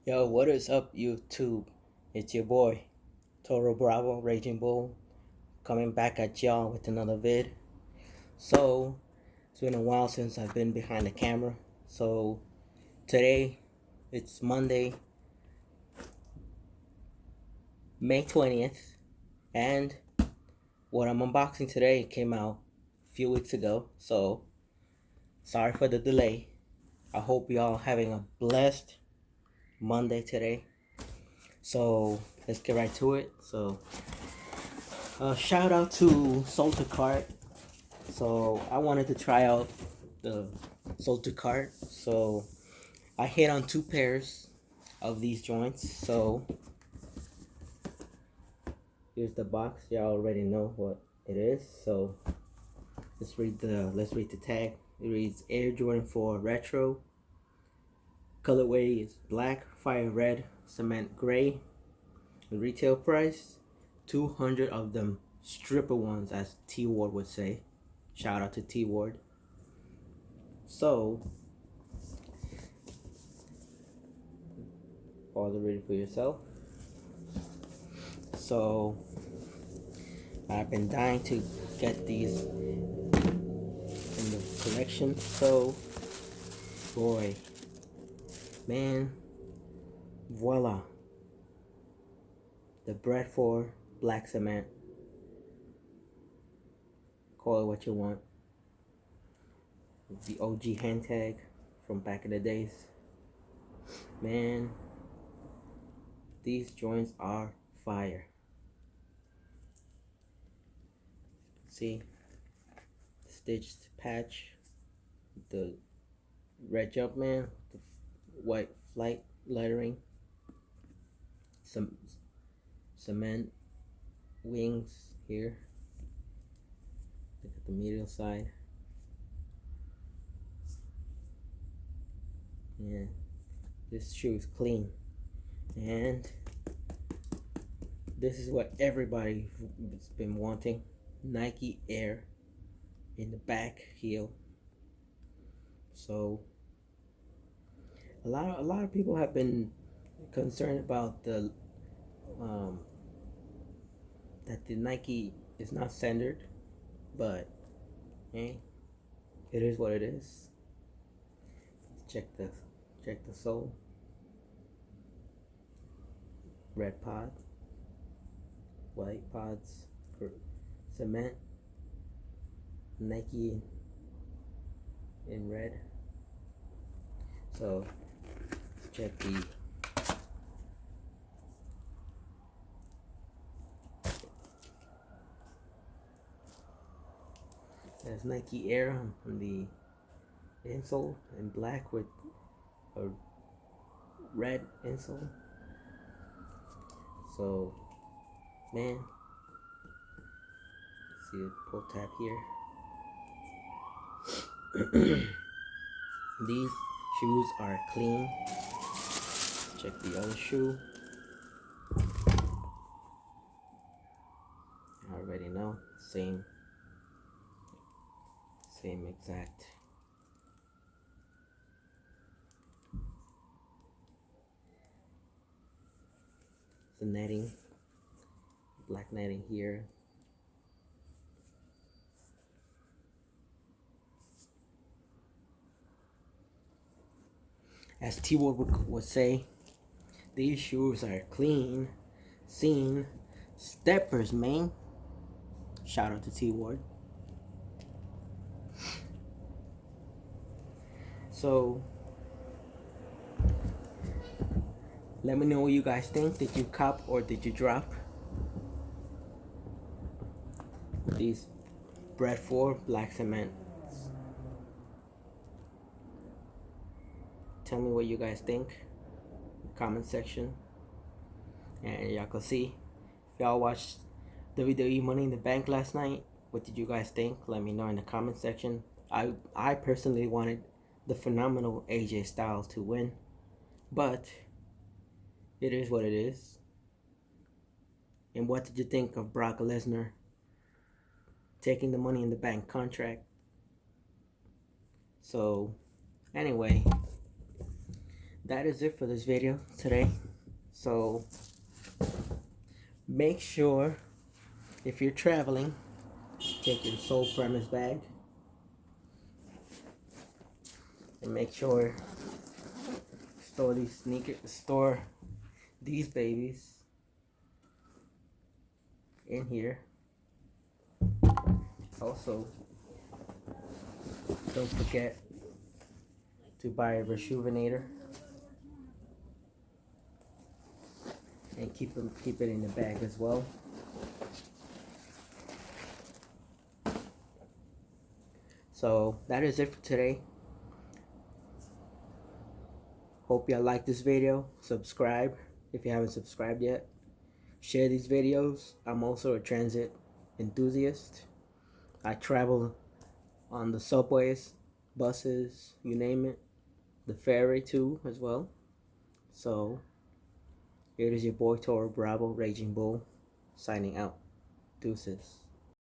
Yo, what is up, YouTube? It's your boy, Toro Bravo, Raging Bull, coming back at y'all with another vid. So, it's been a while since I've been behind the camera. So, today, it's Monday, May 20th, and what I'm unboxing today came out a few weeks ago. So, sorry for the delay. I hope y'all having a blessed Monday today. So, let's get right to it. So, shout out to Salter Cart. So I wanted to try out the Salter Cart. So I hit on two pairs of these joints. So here's the box. Y'all already know what it is. So let's read the tag. It reads Air Jordan 4 Retro. Colorway is black, fire red, cement gray. The retail price 200 of them stripper ones, as T Ward would say. Shout out to T Ward. So pause it, read it for yourself. So I've been dying to get these in the collection. So boy, man, voila, the Bradford black cement. Call it what you want. The OG hand tag from back in the days. Man, these joints are fire. See, stitched patch, the red Jumpman, the white flight lettering, some cement wings here. Look at the medial side. Yeah, this shoe is clean, and this is what everybody's been wanting: Nike Air in the back heel. So a lot of people have been concerned about the that the Nike is not centered, but hey, it is what it is. Check the sole. Red pod, white pods for cement. Nike in red. So check the there's Nike Air on the insole in black with a red insole. So man, see the pull tab here. These shoes are clean. Check the other shoe. I already know. Same exact. The netting, black netting here. As T-Ward would say, these shoes are clean, seen, steppers, man. Shout out to T-Ward. So, let me know what you guys think. Did you cop or did you drop these Bradford black cement? Tell me what you guys think. Comment section. And y'all can see, if y'all watched WWE Money in the Bank last night, what did you guys think? Let me know in the comment section. I personally wanted the phenomenal AJ Styles to win, but it is what it is. And what did you think of Brock Lesnar taking the Money in the Bank contract? So anyway, that is it for this video today. So make sure if you're traveling, take your sole premise bag and make sure store these babies in here. Also, don't forget to buy a Rejuvenator and keep it in the bag as well. So that is it for today. Hope y'all like this video. Subscribe if you haven't subscribed yet. Share these videos. I'm also a transit enthusiast. I travel on the subways, buses, you name it. The ferry too as well. So here is your boy Toro Bravo Raging Bull signing out. Deuces.